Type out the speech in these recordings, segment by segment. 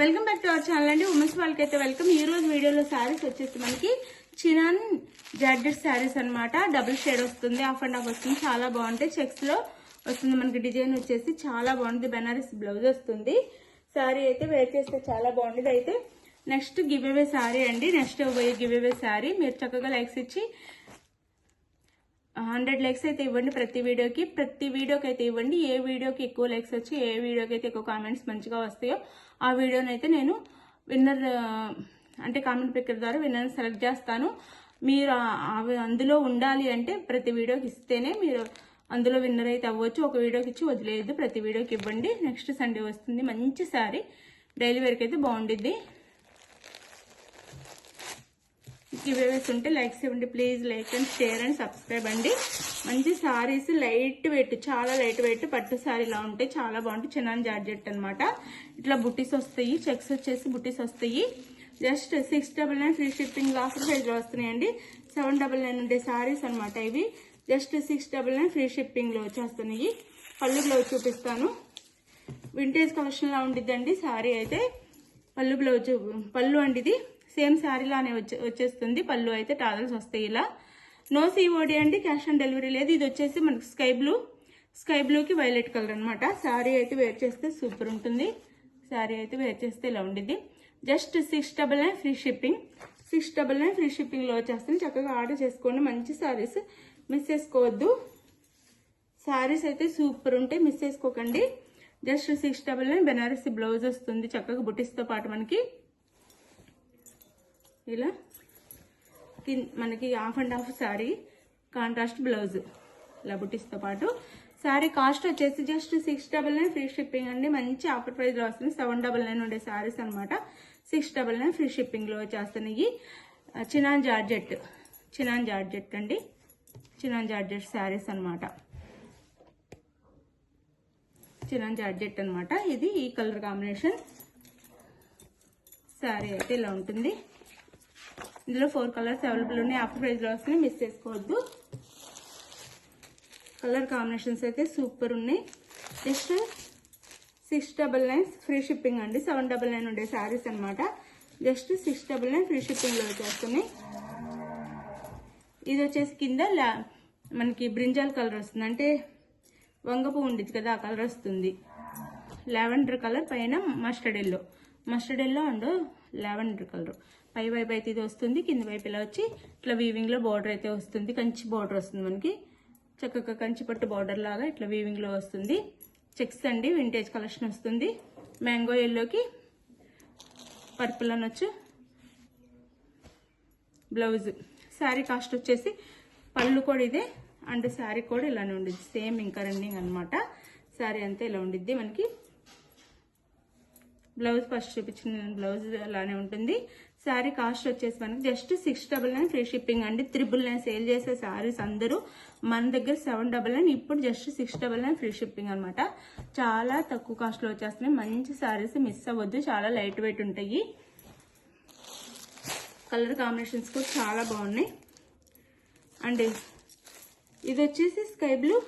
Welcome back to our channel అండి. Women's వాళ్ళకి అయితే వెల్కమ్. ఈ రోజు వీడియోలో శారీస్ వచ్చేసి మనకి చినాన్ జార్జెట్ శారీస్ అన్నమాట. డబుల్ షేడ్ వస్తుంది, హాఫ్ అండ్ హాఫ్ వస్తుంది. చాలా బాగుంటాయి. చెక్స్ లో వస్తుంది మనకి. డిజైన్ వచ్చేసి చాలా బాగుంది. బెనారస్ బ్లౌజ్ వస్తుంది. శారీ అయితే వేర్ చేస్తే చాలా బాగుంది. అయితే నెక్స్ట్ గివ్ అవే శారీ అండి. నెక్స్ట్ గివ్ అవే శారీ మీరు చక్కగా లైక్స్ ఇచ్చి 100 లైక్స్ అయితే ఇవ్వండి ప్రతి వీడియోకి అయితే ఇవ్వండి. ఏ వీడియోకి ఎక్కువ లైక్స్ వచ్చి ఏ వీడియోకి అయితే ఎక్కువ కామెంట్స్ మంచిగా వస్తాయో ఆ వీడియోని అయితే నేను విన్నర్ అంటే కామెంట్ పిక్కర్ ద్వారా విన్నర్ సెలెక్ట్ చేస్తాను. మీరు అందులో ఉండాలి అంటే ప్రతి వీడియోకి ఇస్తేనే మీరు అందులో విన్నర్ అయితే అవ్వచ్చు. ఒక వీడియోకి ఇచ్చి వదిలేదు, ప్రతి వీడియోకి ఇవ్వండి. నెక్స్ట్ సండే వస్తుంది మంచి శారీ, డైలీ వేర్కి అయితే బాగుండిద్ది. గివేవేస్ ఉంటే లైక్స్ ఇవ్వండి please. Like and share and subscribe అండి. మంచి సారీస్ లైట్ వెయిట్, చాలా లైట్ వెయిట్ పట్టు శారీలా ఉంటాయి. చాలా బాగుంటాయి. చినాన్ జార్జెట్ అనమాట. ఇట్లా బుట్టీస్ వస్తాయి. చెక్స్ వచ్చేసి బుట్టీస్ వస్తాయి. Just 699 free shipping offer praise లో వస్తున్నాయండి. 799 ఉండే సారీస్ అనమాట ఇవి. జస్ట్ 699 ఫ్రీ షిప్పింగ్ లో వచ్చేస్తున్నాయి. పళ్ళు బ్లౌజ్ చూపిస్తాను. వింటేజ్ కలెక్షన్ లా ఉండిద్దండి సారీ అయితే. పళ్ళు బ్లౌజ్ పళ్ళు అండి ఇది సేమ్ శారీలానే వచ్చేస్తుంది. పళ్ళు అయితే టాజల్స్ వస్తాయి ఇలా. నో సిఓడి అండి, క్యాష్ ఆన్ డెలివరీ లేదు. ఇది వచ్చేసి మనకి స్కై బ్లూకి వైలెట్ కలర్ అనమాట. శారీ అయితే వేర్ చేస్తే సూపర్ ఉంటుంది. శారీ అయితే వేర్ చేస్తే ఇలా ఉండిద్ది. Just 699 free shipping. 699 free shipping లో వచ్చేస్తుంది. చక్కగా ఆర్డర్ చేసుకోండి. మంచి శారీస్ మిస్ చేసుకోవద్దు. శారీస్ అయితే సూపర్ ఉంటాయి, మిస్ చేసుకోకండి. జస్ట్ 699 బెనారసి బ్లౌజ్ వస్తుంది చక్కగా బుటీస్తో పాటు మనకి. ఇలా మనకి half and half sari, contrast blouse ఇలా బుటీస్తో పాటు. శారీ కాస్ట్ వచ్చేసి జస్ట్ 699 ఫ్రీ షిప్పింగ్ అండి. మంచి ఆఫర్ ప్రైస్ లో వస్తుంది. 799 ఉండే శారీస్ అనమాట. 699 ఫ్రీ షిప్పింగ్ లో వచ్చేస్తున్నాయి. చినాన్ జార్జెట్ అండి. చినాన్ జార్జెట్ శారీస్ అనమాట. చినాన్ జార్జెట్ అనమాట. ఇది ఈ కలర్ కాంబినేషన్. శారీ అయితే ఇలా ఉంటుంది. ఇందులో 4 కలర్స్ అవైలబుల్ ఉన్నాయి. ఆఫర్ ప్రైస్ లో వస్తున్నాయి, మిస్ చేసుకోవద్దు. కలర్ కాంబినేషన్స్ అయితే సూపర్ ఉన్నాయి. జస్ట్ 699 ఫ్రీ షిప్పింగ్ అండి. 799 ఉండే శారీస్ అనమాట. జస్ట్ 699 ఫ్రీ షిప్పింగ్ లో వచ్చేస్తున్నాయి. ఇది వచ్చేసి కింద మనకి బ్రింజాల్ కలర్ వస్తుంది, అంటే వంగపు ఉండిద్ది కదా ఆ కలర్ వస్తుంది. లావెండర్ కలర్, పైన mustard yellow and lavender colour. పై వైపు అయితే ఇది వస్తుంది, కింద వైపు ఇలా వచ్చి ఇట్లా వీవింగ్ లో బార్డర్ అయితే వస్తుంది. కంచి బార్డర్ వస్తుంది మనకి. చక్కగా కంచి పట్టు బార్డర్ లాగా ఇట్లా వీవింగ్ లో వస్తుంది. చెక్స్ అండి, వింటేజ్ కలెక్షన్ వస్తుంది. మ్యాంగో ఎల్లోకి పర్పుల్ అనొచ్చు బ్లౌజ్. శారీ కాస్ట్ వచ్చేసి పళ్ళు కూడా ఇదే అండ్ శారీ కూడా ఇలానే ఉండిద్ది. సేమ్ ఇంకా రన్నింగ్ అనమాట. శారీ అంతా ఇలా ఉండిద్ది మనకి. బ్లౌజ్ ఫస్ట్ చూపించిన బ్లౌజ్ అలానే ఉంటుంది. శారీ కాస్ట్ వచ్చేసి మనకి జస్ట్ 699 ఫ్రీ షిప్పింగ్ అండి. 399 సేల్ చేసే శారీస్ అందరూ మన దగ్గర 799, ఇప్పుడు జస్ట్ 699 ఫ్రీ షిప్పింగ్ అనమాట. చాలా తక్కువ కాస్ట్ లో వచ్చేస్తున్నాయి. మంచి శారీస్ మిస్ అవ్వద్దు. చాలా లైట్ వెయిట్ ఉంటాయి. కలర్ కాంబినేషన్స్ కూడా చాలా బాగున్నాయి. అండ్ ఇది వచ్చేసి స్కై బ్లూ,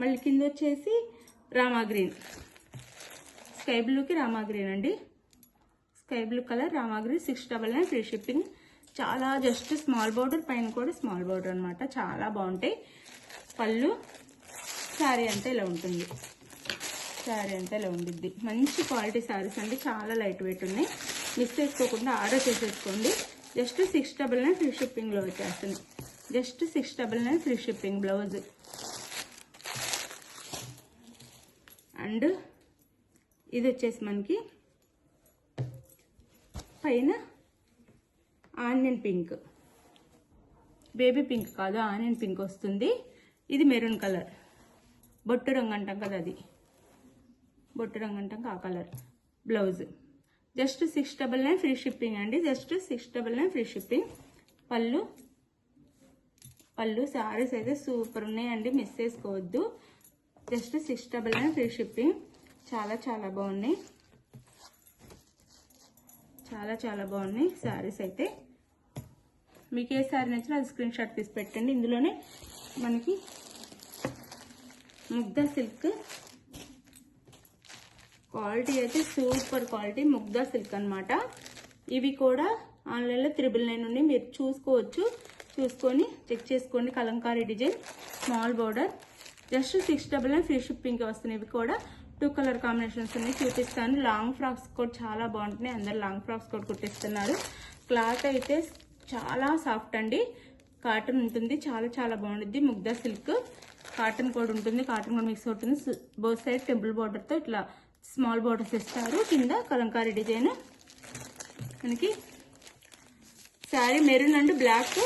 మళ్ళీ కింద వచ్చేసి రామా గ్రీన్. స్కై బ్లూకి రామా గ్రీన్ అండి. Sky blue colour Rama green. 699 free shipping. చాలా జస్ట్ స్మాల్ బార్డర్, పైన కూడా స్మాల్ బార్డర్ అనమాట. చాలా బాగుంటాయి. పళ్ళు. శారీ అంతా ఇలా ఉంటుంది. శారీ అంతా ఇలా ఉండిద్ది. మంచి క్వాలిటీ శారీస్ అండి. చాలా లైట్ వెయిట్ ఉన్నాయి. మిస్ చేసుకోకుండా ఆర్డర్ చేసేసుకోండి. జస్ట్ 699 ఫ్రీ షిప్పింగ్ లో వచ్చేస్తుంది. Just 699 free shipping blouse. And ఇది వచ్చేసి మనకి పైన ఆనియన్ పింక్, బేబీ పింక్ కాదు ఆనియన్ పింక్ వస్తుంది. ఇది మెరూన్ కలర్, బొట్టు రంగు అంటాం కదా అది, బొట్టు రంగు అంటాం ఆ colour blouse. Just 699 free shipping అండి. Just 699 free shipping. పళ్ళు శారీస్ అయితే సూపర్ ఉన్నాయండి, మిస్ చేసుకోవద్దు. Just 699 free shipping. చాలా చాలా బాగున్నాయి. చాలా బాగున్నాయి శారీస్ అయితే. మీకు ఏ శారీ నచ్చినా అది స్క్రీన్ షాట్ తీసి పెట్టండి. ఇందులోనే మనకి ముగ్ధా సిల్క్ క్వాలిటీ అయితే సూపర్ క్వాలిటీ, ముగ్ధా సిల్క్ అన్నమాట. ఇవి కూడా ఆన్లైన్లో 999 నుండి మీరు చూసుకోవచ్చు. చూసుకొని చెక్ చేసుకోండి. Kalamkari design, small border, just 699 free షిప్పింగ్కి వస్తున్నాయి. ఇవి కూడా 2 కలర్ కాంబినేషన్స్ ఉన్నాయి, చూపిస్తాను. లాంగ్ ఫ్రాక్స్ కూడా చాలా బాగుంటున్నాయి, అందరు లాంగ్ ఫ్రాక్స్ కూడా కుట్టిస్తున్నారు. క్లాత్ అయితే చాలా సాఫ్ట్ అండి, కాటన్ ఉంటుంది, చాలా చాలా బాగుంటుంది. ముగ్ధా సిల్క్ కాటన్ కూడా ఉంటుంది, కాటన్ కూడా మిక్స్ అవుతుంది. బోత్ సైడ్ టెంపుల్ బార్డర్తో ఇట్లా స్మాల్ బార్డర్స్ ఇస్తారు. కింద కలంకారీ డిజైన్. మనకి sari maroon and black,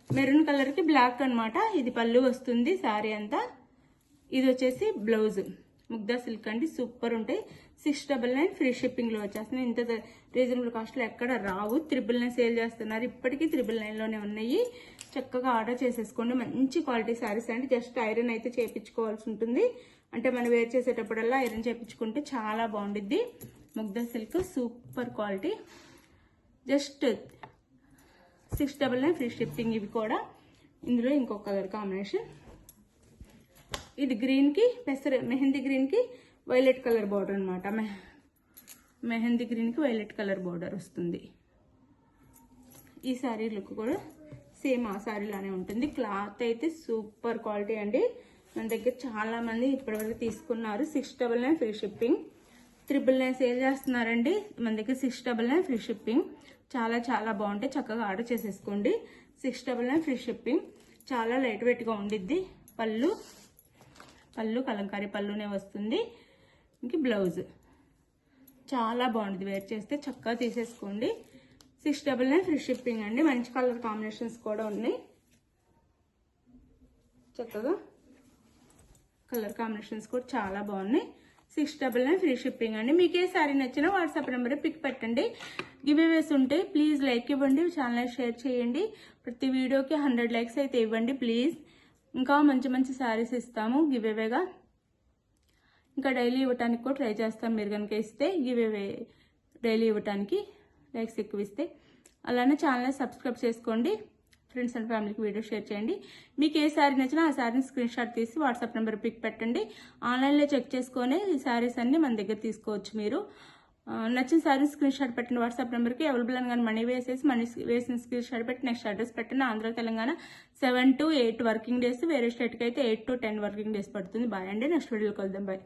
maroon కలర్కి బ్లాక్ అన్నమాట. ఇది పళ్ళు వస్తుంది శారీ అంతా. ఇది వచ్చేసి బ్లౌజ్. ముగ్ధా సిల్క్ అండి, సూపర్ ఉంటాయి. 699 ఫ్రీ షిప్పింగ్లో వచ్చేస్తుంది. ఇంత రీజనబుల్ కాస్ట్లో ఎక్కడ రావు. 999 సేల్ చేస్తున్నారు, ఇప్పటికీ 999లోనే ఉన్నాయి. చక్కగా ఆర్డర్ చేసేసుకోండి. మంచి క్వాలిటీ శారీస్ అండి. జస్ట్ ఐరన్ అయితే చేయించుకోవాల్సి ఉంటుంది, అంటే మనం వేర్ చేసేటప్పుడల్లా ఐరన్ చేయించుకుంటే చాలా బాగుంటుంది. Mugdha silk super quality, just 699 free shipping. ఇవి కూడా ఇందులో ఇంకొక కలర్ కాంబినేషన్. ఇది గ్రీన్కి మెహందీ గ్రీన్కి వైలెట్ కలర్ బార్డర్ అనమాట. మెహందీ గ్రీన్కి వైలెట్ కలర్ బార్డర్ వస్తుంది. ఈ శారీ లుక్ కూడా సేమ్ ఆ శారీలానే ఉంటుంది. క్లాత్ అయితే సూపర్ క్వాలిటీ అండి. మన దగ్గర చాలా మంది ఇప్పటివరకు తీసుకున్నారు. 699 ఫ్రీ షిప్పింగ్. 999 సేల్ చేస్తున్నారండి, మన దగ్గర 699 ఫ్రీ షిప్పింగ్. చాలా చాలా బాగుంటాయి, చక్కగా ఆర్డర్ చేసేసుకోండి. 699 ఫ్రీ షిప్పింగ్. చాలా లైట్ వెయిట్గా ఉండిద్ది. పళ్ళు కలంకారీ పళ్ళునే వస్తుంది. ఇంక బ్లౌజ్ చాలా బాగుంటుంది, వేర్ చేస్తే చక్కగా తీసేసుకోండి. 699 ఫ్రీ షిప్పింగ్ అండి. మంచి కలర్ కాంబినేషన్స్ కూడా ఉన్నాయి, చక్కగా కలర్ కాంబినేషన్స్ కూడా చాలా బాగున్నాయి. 699 ఫ్రీ షిప్పింగ్ అండి. మీకు ఏ శారీ నచ్చినా వాట్సాప్ నెంబర్ పిక్ పెట్టండి. గివ్ అవేస్ ఉంటే ప్లీజ్ లైక్ ఇవ్వండి, ఛానల్ షేర్ చేయండి. ప్రతి వీడియోకి 100 లైక్స్ అయితే ఇవ్వండి ప్లీజ్. ఇంకా మంచి మంచి శారీస్ ఇస్తాము గివ్ అవేగా. ఇంకా డైలీ ఇవ్వడానికి కూడా ట్రై చేస్తాం. మీరు కనుక ఇస్తే గివ్ అవే డైలీ ఇవ్వడానికి లైక్స్ ఎక్కువ ఇస్తే. అలానే ఛానల్ సబ్స్క్రైబ్ చేసుకోండి. ఫ్రెండ్స్ అండ్ ఫ్యామిలీకి వీడియో షేర్ చేయండి. మీకు ఏ శారీ నచ్చినా ఆ శారీని స్క్రీన్ షాట్ తీసి వాట్సాప్ నెంబర్ పిక్ పెట్టండి. ఆన్లైన్లో చెక్ చేసుకొని ఈ శారీస్ అన్ని మన దగ్గర తీసుకోవచ్చు. మీరు నచ్చిన శారీస్ స్క్రీన్ షాట్ పెట్టండి. వాట్సాప్ నెంబర్కి అవైలబుల్ అని కానీ మనీ వేసిన స్క్రీన్ షాట్ పెట్టి నెక్స్ట్ అడ్రస్ పెట్టండి. Andhra Telangana 7 to 8 working days, వేరే స్టేట్కి అయితే 8 to 10 వర్కింగ్ డేస్ పడుతుంది. బాయ్ అండి, నెక్స్ట్ వీడియోకి వెళ్దాం. బాయ్.